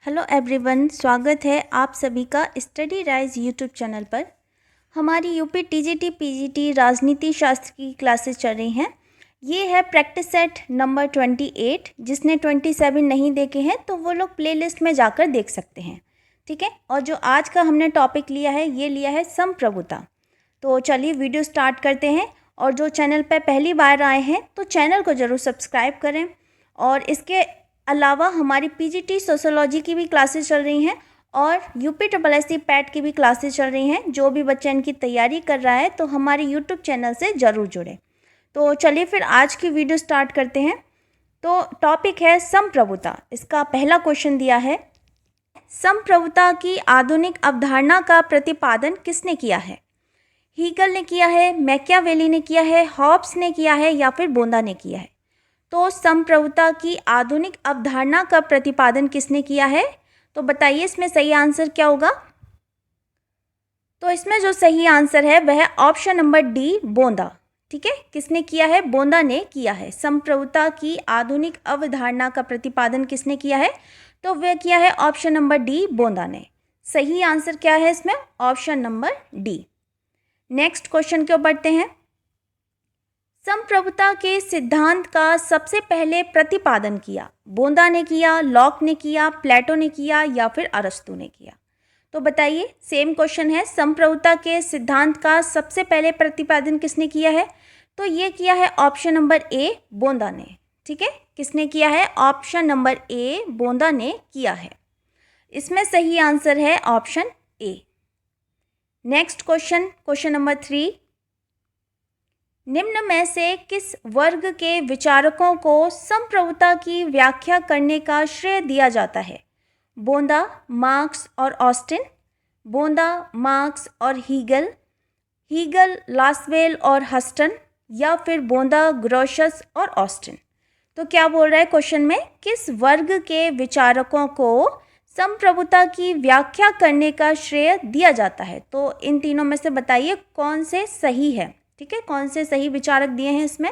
Hello everyone, स्वागत है आप सभी का स्टडी राइज यूट्यूब चैनल पर। हमारी यूपी टीजीटी पीजीटी राजनीति शास्त्र की क्लासेस चल रही हैं। ये है प्रैक्टिस सेट नंबर 28। जिसने 27 नहीं देखे हैं तो वो लोग प्लेलिस्ट में जाकर देख सकते हैं, ठीक है। और जो आज का हमने टॉपिक लिया है, ये लिया है संप्रभुता। तो चलिए वीडियो स्टार्ट करते हैं। और जो चैनल पर पहली बार आए हैं तो चैनल को ज़रूर सब्सक्राइब करें। और इसके अलावा हमारी पीजीटी सोशियोलॉजी की भी क्लासेस चल रही हैं और यूपीएससी पैट की भी क्लासेस चल रही हैं। जो भी बच्चा इनकी तैयारी कर रहा है तो हमारे यूट्यूब चैनल से ज़रूर जुड़े। तो चलिए फिर आज की वीडियो स्टार्ट करते हैं। तो टॉपिक है संप्रभुता। इसका पहला क्वेश्चन दिया है, संप्रभुता की आधुनिक अवधारणा का प्रतिपादन किसने किया है? हीगल ने किया है, मैकियावेली ने किया है, हॉब्स ने किया है या फिर बोंदा ने किया है? तो संप्रभुता की आधुनिक अवधारणा का प्रतिपादन किसने किया है? तो बताइए इसमें सही आंसर क्या होगा? तो इसमें जो सही आंसर है वह है ऑप्शन नंबर डी, बोंदा। ठीक है, किसने किया है? बोंदा ने किया है। संप्रभुता की आधुनिक अवधारणा का प्रतिपादन किसने किया है? तो वह किया है ऑप्शन नंबर डी, बोंदा ने। सही आंसर क्या है इसमें? Option number D. Next question की ओर बढ़ते हैं। संप्रभुता के सिद्धांत का सबसे पहले प्रतिपादन किया बोंदा ने किया, लॉक ने किया, प्लेटो ने किया या फिर अरस्तू ने किया? तो बताइए, सेम क्वेश्चन है। संप्रभुता के सिद्धांत का सबसे पहले प्रतिपादन किसने किया है? तो ये किया है ऑप्शन नंबर ए, बोंदा ने। ठीक है, किसने किया है? ऑप्शन नंबर ए, बोंदा ने किया है। इसमें सही आंसर है option A. Next question, question number 3। निम्न में से किस वर्ग के विचारकों को संप्रभुता की व्याख्या करने का श्रेय दिया जाता है? बोंदा, मार्क्स और ऑस्टिन, बोंदा, मार्क्स और हीगल, हीगल, लासवेल और हस्टन या फिर बोंदा, ग्रोशस और ऑस्टिन? तो क्या बोल रहा है क्वेश्चन में? किस वर्ग के विचारकों को संप्रभुता की व्याख्या करने का श्रेय दिया जाता है? तो इन तीनों में से बताइए कौन से सही है। ठीक है, कौन से सही विचारक दिए हैं इसमें?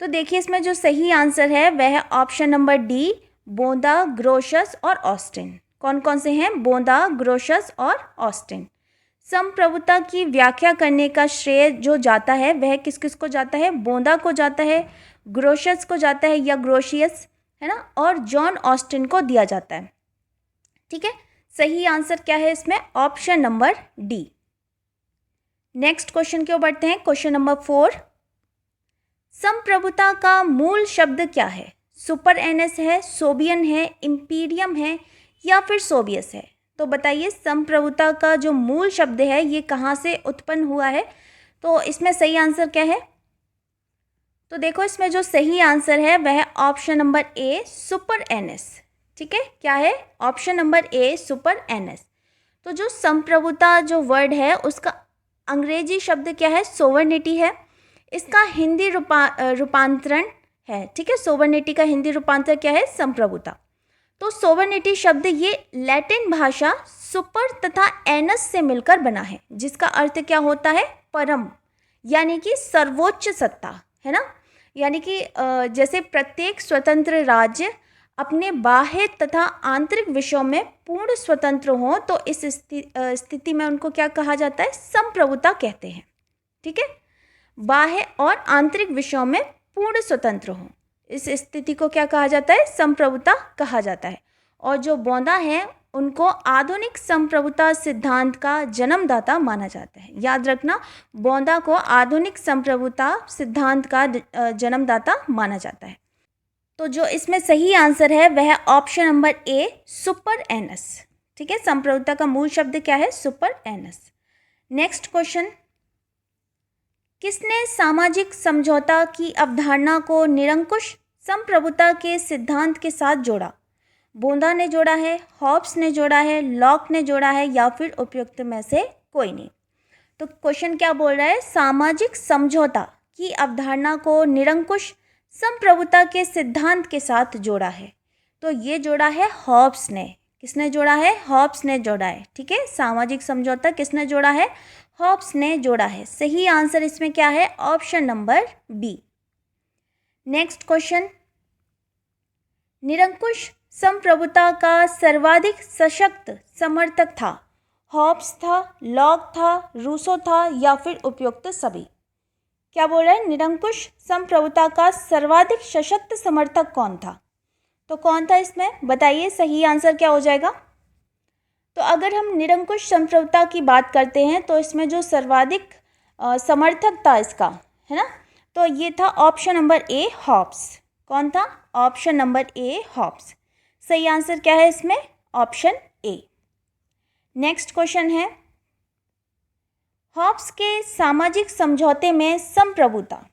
तो देखिए, इसमें जो सही आंसर है वह है ऑप्शन नंबर डी, बोंदा, ग्रोशस और ऑस्टिन। कौन कौन से हैं? बोंदा, ग्रोशस और ऑस्टिन। संप्रभुता की व्याख्या करने का श्रेय जो जाता है वह किस किस को जाता है? बोंदा को जाता है, ग्रोशस को जाता है या ग्रोशियस, है ना, और जॉन ऑस्टिन को दिया जाता है। ठीक है, सही आंसर क्या है इसमें? Option number D. Next question की ओर बढ़ते हैं। Question number 4। संप्रभुता का मूल शब्द क्या है? सुपर एनएस है, सोबियन है, इंपीरियम है या फिर सोबियस है? तो बताइए, संप्रभुता का जो मूल शब्द है ये कहाँ से उत्पन्न हुआ है? तो इसमें सही आंसर क्या है? तो देखो, इसमें जो सही आंसर है वह है ऑप्शन नंबर ए, सुपर एनएस। ठीक है, क्या है? ऑप्शन नंबर ए, सुपर एनएस। तो जो संप्रभुता जो वर्ड है उसका अंग्रेजी शब्द क्या है? सोवर्निटी है। इसका हिंदी रूपांतरण है। ठीक है, सोवर्निटी का हिंदी रूपांतर क्या है? संप्रभुता। तो सोवर्निटी शब्द ये लैटिन भाषा सुपर तथा एनस से मिलकर बना है, जिसका अर्थ क्या होता है? परम, यानी कि सर्वोच्च सत्ता, है ना। यानी कि जैसे प्रत्येक स्वतंत्र राज्य अपने बाह्य तथा आंतरिक विषयों में पूर्ण स्वतंत्र हो, तो इस स्थिति में उनको क्या कहा जाता है? संप्रभुता कहते हैं। ठीक है, बाह्य और आंतरिक विषयों में पूर्ण स्वतंत्र हो, इस स्थिति को क्या कहा जाता है? संप्रभुता कहा जाता है। और जो बोंदा है उनको आधुनिक संप्रभुता सिद्धांत का जन्मदाता माना जाता है। याद रखना, बोंदा को आधुनिक संप्रभुता सिद्धांत का जन्मदाता माना जाता है। तो जो इसमें सही आंसर है वह है ऑप्शन नंबर ए, सुपर एनस। ठीक है, संप्रभुता का मूल शब्द क्या है? Super anus. Next question. किसने सामाजिक समझौता की अवधारणा को निरंकुश संप्रभुता के सिद्धांत के साथ जोड़ा? बोंदा ने जोड़ा है, हॉब्स ने जोड़ा है, लॉक ने जोड़ा है या फिर उपयुक्त में से कोई नहीं? तो क्वेश्चन क्या बोल रहा है? सामाजिक समझौता की अवधारणा को निरंकुश संप्रभुता के सिद्धांत के साथ जोड़ा है। तो ये जोड़ा है हॉब्स ने। किसने जोड़ा है? हॉब्स ने जोड़ा है। ठीक है, सामाजिक समझौता किसने जोड़ा है? हॉब्स ने जोड़ा है। सही आंसर इसमें क्या है? Option number B. Next question. निरंकुश संप्रभुता का सर्वाधिक सशक्त समर्थक था? हॉब्स था, लॉक था, रूसो था या फिर उपयुक्त सभी? क्या बोल रहे हैं? निरंकुश संप्रभुता का सर्वाधिक सशक्त समर्थक कौन था? तो कौन था इसमें? बताइए सही आंसर क्या हो जाएगा। तो अगर हम निरंकुश संप्रभुता की बात करते हैं तो इसमें जो सर्वाधिक समर्थक था इसका, है ना, तो ये था ऑप्शन नंबर ए, हॉब्स। कौन था? Option number A, Hobbes. सही आंसर क्या है इसमें? Option A. नेक्स्ट क्वेश्चन है, हॉब्स के सामाजिक समझौते में संप्रभुता,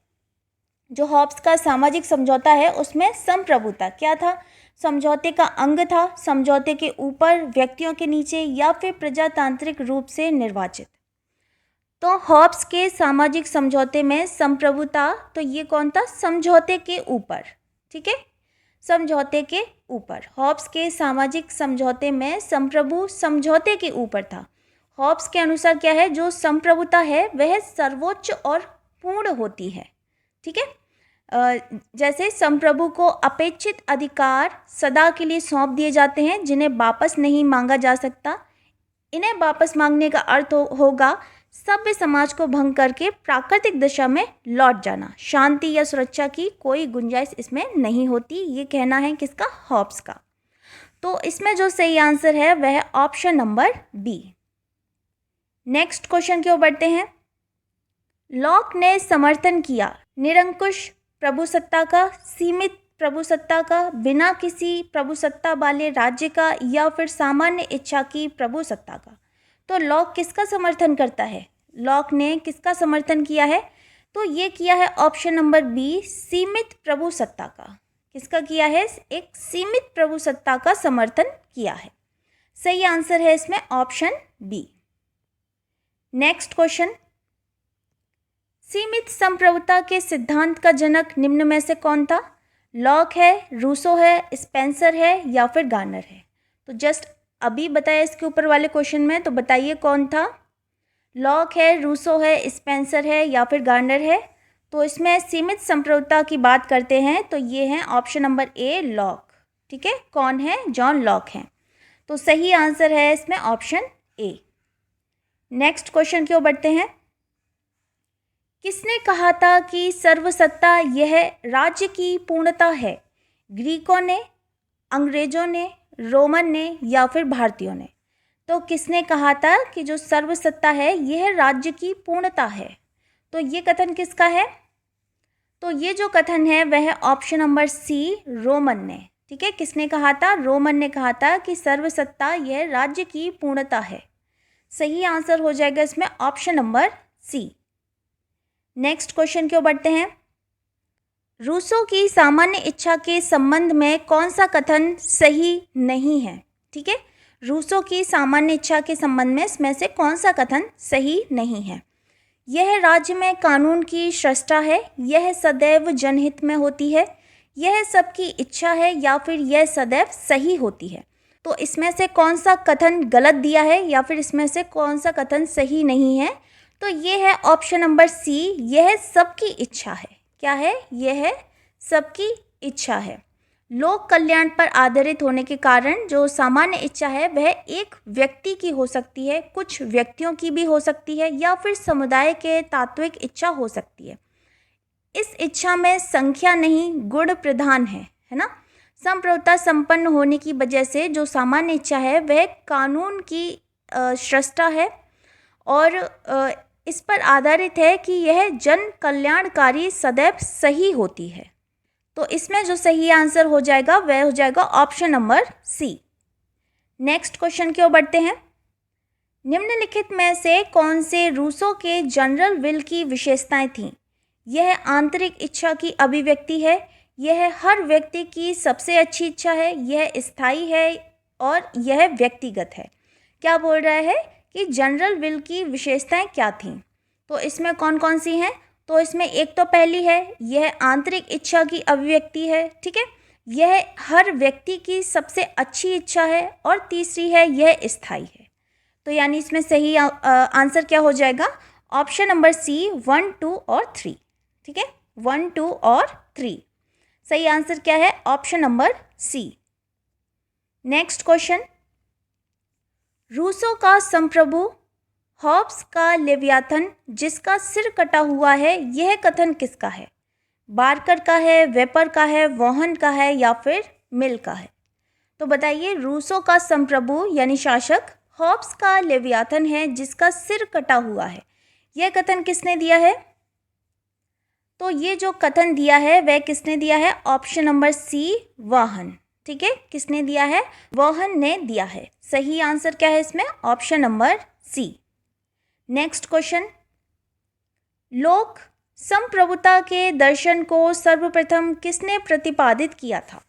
जो हॉब्स का सामाजिक समझौता है उसमें संप्रभुता क्या था? समझौते का अंग था, समझौते के ऊपर, व्यक्तियों के नीचे या फिर प्रजातांत्रिक रूप से निर्वाचित? तो हॉब्स के सामाजिक समझौते में संप्रभुता, तो ये कौन था? समझौते के ऊपर, ठीक है, समझौते के ऊपर। हॉब्स के सामाजिक समझौते में संप्रभु समझौते के ऊपर था। हॉब्स के अनुसार क्या है? जो संप्रभुता है वह सर्वोच्च और पूर्ण होती है, ठीक है। जैसे संप्रभु को अपेक्षित अधिकार सदा के लिए सौंप दिए जाते हैं जिन्हें वापस नहीं मांगा जा सकता। इन्हें वापस मांगने का अर्थ होगा सभ्य समाज को भंग करके प्राकृतिक दिशा में लौट जाना। शांति या सुरक्षा की कोई गुंजाइश इसमें नहीं होती, ये कहना है किसका? हॉब्स का। तो इसमें जो सही आंसर है वह option number B. Next question की ओर बढ़ते हैं। लॉक ने समर्थन किया निरंकुश प्रभुसत्ता का, सीमित प्रभुसत्ता का, बिना किसी प्रभुसत्ता वाले राज्य का या फिर सामान्य इच्छा की प्रभुसत्ता का? तो लॉक किसका समर्थन करता है? लॉक ने किसका समर्थन किया है? तो ये किया है ऑप्शन नंबर बी, सीमित प्रभुसत्ता का। किसका किया है? एक सीमित प्रभुसत्ता का समर्थन किया है। सही आंसर है इसमें ऑप्शन बी। नेक्स्ट क्वेश्चन, सीमित संप्रभुता के सिद्धांत का जनक निम्न में से कौन था? लॉक है, रूसो है, स्पेंसर है या फिर गार्नर है? तो जस्ट अभी बताया इसके ऊपर वाले क्वेश्चन में, तो बताइए कौन था? लॉक है, रूसो है, स्पेंसर है या फिर गार्नर है? तो इसमें सीमित संप्रभुता की बात करते हैं तो ये है ऑप्शन नंबर ए, लॉक, ठीक है। कौन है? जॉन लॉक हैं। तो सही आंसर है इसमें ऑप्शन ए। नेक्स्ट क्वेश्चन की ओर बढ़ते हैं। किसने कहा था कि सर्वसत्ता यह राज्य की पूर्णता है? ग्रीकों ने, अंग्रेजों ने, रोमन ने या फिर भारतीयों ने? तो किसने कहा था कि जो सर्वसत्ता है यह राज्य की पूर्णता है? तो ये कथन किसका है? तो ये जो कथन है वह ऑप्शन नंबर सी, रोमन ने, ठीक है। किसने कहा था? रोमन ने कहा था कि सर्वसत्ता यह राज्य की पूर्णता है। सही आंसर हो जाएगा इसमें option number C. Next question की ओर बढ़ते हैं। रूसो की सामान्य इच्छा के संबंध में कौन सा कथन सही नहीं है? ठीक है, रूसो की सामान्य इच्छा के संबंध में इसमें से कौन सा कथन सही नहीं है? यह राज्य में कानून की सृष्टा है, यह सदैव जनहित में होती है, यह सबकी इच्छा है या फिर यह सदैव सही होती है? तो इसमें से कौन सा कथन गलत दिया है या फिर इसमें से कौन सा कथन सही नहीं है? तो ये है ऑप्शन नंबर सी, यह सबकी इच्छा है। क्या है? यह सबकी इच्छा है। लोक कल्याण पर आधारित होने के कारण जो सामान्य इच्छा है वह एक व्यक्ति की हो सकती है, कुछ व्यक्तियों की भी हो सकती है या फिर समुदाय के तात्विक इच्छा हो सकती है। इस इच्छा में संख्या नहीं गुण प्रधान है ना। संप्रभुता संपन्न होने की वजह से जो सामान्य इच्छा है वह कानून की सृष्टा है और इस पर आधारित है कि यह जन कल्याणकारी सदैव सही होती है। तो इसमें जो सही आंसर हो जाएगा वह हो जाएगा option number C. Next question की ओर बढ़ते हैं। निम्नलिखित में से कौन से रूसो के जनरल विल की विशेषताएं थीं? यह आंतरिक इच्छा की अभिव्यक्ति है, यह हर व्यक्ति की सबसे अच्छी इच्छा है, यह स्थायी है और यह व्यक्तिगत है। क्या बोल रहा है कि जनरल विल की विशेषताएं क्या थीं? तो इसमें कौन कौन सी हैं? तो इसमें एक तो पहली है, यह आंतरिक इच्छा की अभिव्यक्ति है, ठीक है, यह हर व्यक्ति की सबसे अच्छी इच्छा है और तीसरी है यह स्थायी है। तो यानी इसमें सही आंसर क्या हो जाएगा? ऑप्शन नंबर सी, 1, 2 और 3, ठीक है, 1, 2 और 3। सही आंसर क्या है? Option number C. Next question, Rousseau का संप्रभु, हॉब्स का लेवियाथन जिसका सिर कटा हुआ है, यह कथन किसका है? बार्कर का है, वेपर का है, वॉहन का है या फिर मिल का है? तो बताइए, रूसो का संप्रभु यानी शासक, हॉब्स का लेवियाथन है जिसका सिर कटा हुआ है, यह कथन किसने दिया है? तो ये जो कथन दिया है वह किसने दिया है? ऑप्शन नंबर सी, वाहन। ठीक है, किसने दिया है? वाहन ने दिया है। सही आंसर क्या है इसमें? Option number C. Next question, लोक संप्रभुता के दर्शन को सर्वप्रथम किसने प्रतिपादित किया था?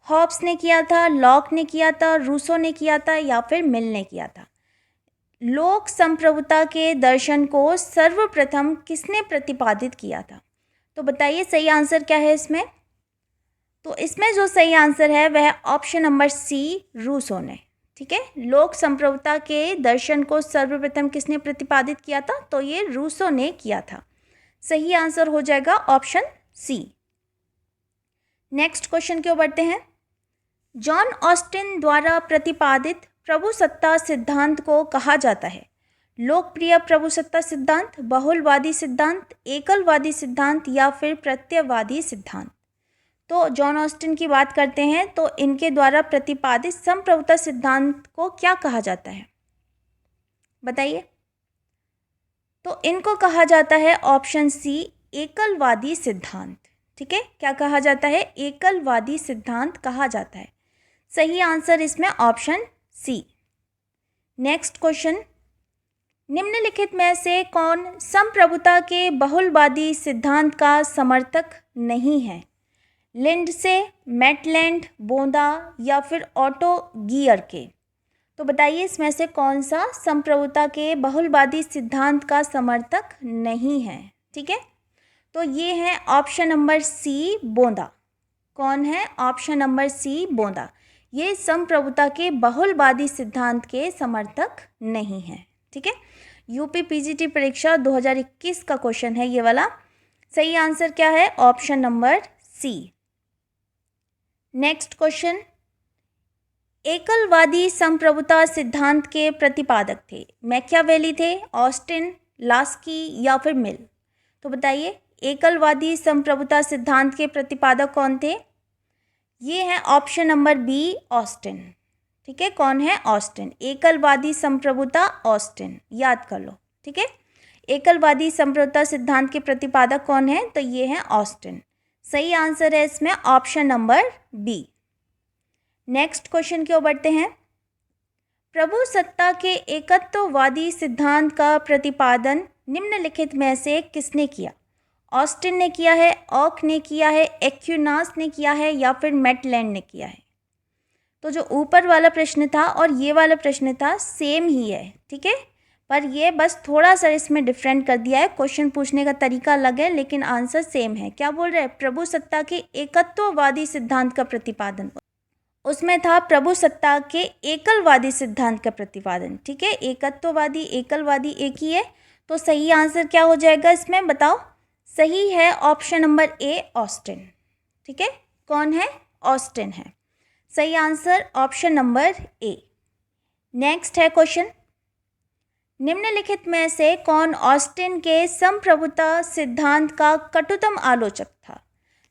हॉब्स ने किया था, लॉक ने किया था, रूसो ने किया था या फिर मिल ने किया था? लोक संप्रभुता के दर्शन को सर्वप्रथम किसने प्रतिपादित किया था? तो बताइए सही आंसर क्या है इसमें? तो इसमें जो सही आंसर है वह ऑप्शन नंबर सी, रूसो ने। ठीक है, लोक संप्रभुता के दर्शन को सर्वप्रथम किसने प्रतिपादित किया था? तो ये रूसो ने किया था। सही आंसर हो जाएगा ऑप्शन सी। नेक्स्ट क्वेश्चन की ओर बढ़ते हैं। जॉन ऑस्टिन द्वारा प्रतिपादित प्रभुसत्ता सिद्धांत को कहा जाता है लोकप्रिय प्रभुसत्ता सिद्धांत, बहुलवादी सिद्धांत, एकलवादी सिद्धांत या फिर प्रत्ययवादी सिद्धांत? तो जॉन ऑस्टिन की बात करते हैं तो इनके द्वारा प्रतिपादित संप्रभुता सिद्धांत को क्या कहा जाता है? बताइए। तो इनको कहा जाता है ऑप्शन सी, एकलवादी सिद्धांत। ठीक है, क्या कहा जाता है? एकलवादी सिद्धांत कहा जाता है। सही आंसर इसमें ऑप्शन सी। नेक्स्ट क्वेश्चन, निम्नलिखित में से कौन संप्रभुता के बहुलवादी सिद्धांत का समर्थक नहीं है? लिंडसे, मैटलैंड, बोंदा या फिर ऑटो गियर के? तो बताइए इसमें से कौन सा संप्रभुता के बहुलवादी सिद्धांत का समर्थक नहीं है? ठीक है, तो ये है ऑप्शन नंबर सी, बोंदा। कौन है? ऑप्शन नंबर सी, बोंदा। ये संप्रभुता के बहुलवादी सिद्धांत के समर्थक नहीं है। ठीक है, यूपी पीजीटी परीक्षा 2021 का क्वेश्चन है ये वाला। सही आंसर क्या है? Option number C. Next question, एकलवादी संप्रभुता सिद्धांत के प्रतिपादक थे? मैकियावेली थे, ऑस्टिन, लास्की या फिर मिल? तो बताइए, एकलवादी संप्रभुता सिद्धांत के प्रतिपादक कौन थे? ये है ऑप्शन नंबर बी, ऑस्टिन। ठीक है, कौन है? ऑस्टिन। एकलवादी संप्रभुता, ऑस्टिन, याद कर लो। ठीक है, एकलवादी संप्रभुता सिद्धांत के प्रतिपादक कौन है? तो ये है ऑस्टिन। सही आंसर है इसमें option number B. Next question की ओर बढ़ते हैं। प्रभु सत्ता के एकत्ववादी सिद्धांत का प्रतिपादन निम्नलिखित में से किसने किया? ऑस्टिन ने किया है, ऑक ने किया है, एक्विनास ने किया है या फिर मैटलैंड ने किया है? तो जो ऊपर वाला प्रश्न था और ये वाला प्रश्न था सेम ही है। ठीक है, पर ये बस थोड़ा सा इसमें डिफरेंट कर दिया है। क्वेश्चन पूछने का तरीका अलग है लेकिन आंसर सेम है। क्या बोल रहे हैं? प्रभु सत्ता के एकत्ववादी सिद्धांत का प्रतिपादन। उसमें था प्रभु सत्ता के एकलवादी सिद्धांत का प्रतिपादन। ठीक है, एकत्ववादी एकलवादी एक ही है। तो सही आंसर क्या हो जाएगा इसमें? बताओ। सही है ऑप्शन नंबर ए, ऑस्टिन। ठीक है, कौन है? ऑस्टिन है। सही आंसर ऑप्शन नंबर ए। नेक्स्ट है क्वेश्चन, निम्नलिखित में से कौन ऑस्टिन के संप्रभुता सिद्धांत का कटुतम आलोचक था?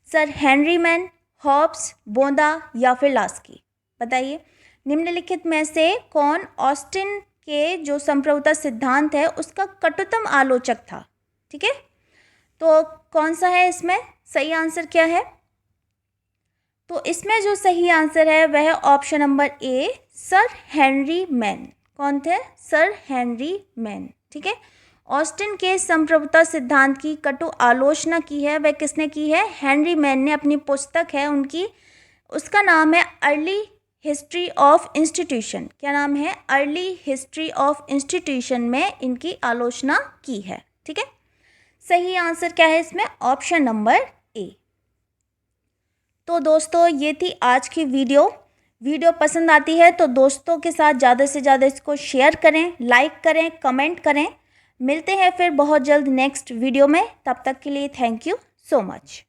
सर हेनरी मैन, हॉब्स, बोंदा या फिर लास्की? बताइए, निम्नलिखित में से कौन ऑस्टिन के जो संप्रभुता सिद्धांत है उसका कटुतम आलोचक था? ठीक है, तो कौन सा है इसमें? सही आंसर क्या है? तो इसमें जो सही आंसर है वह ऑप्शन नंबर ए, सर हेनरी मैन। कौन थे? Sir Henry man. ठीक है, ऑस्टिन के संप्रभुता सिद्धांत की कटु आलोचना की है वह किसने की है? हेनरी मैन ने। अपनी पुस्तक है उनकी, उसका नाम है अर्ली हिस्ट्री ऑफ इंस्टीट्यूशन। क्या नाम है? अर्ली हिस्ट्री ऑफ इंस्टीट्यूशन में इनकी आलोचना की है। ठीक है, सही आंसर क्या है इसमें? ऑप्शन नंबर ए। तो दोस्तों ये थी आज की वीडियो पसंद आती है तो दोस्तों के साथ ज़्यादा से ज़्यादा इसको शेयर करें, लाइक करें, कमेंट करें। मिलते हैं फिर बहुत जल्द नेक्स्ट वीडियो में। तब तक के लिए थैंक यू सो मच।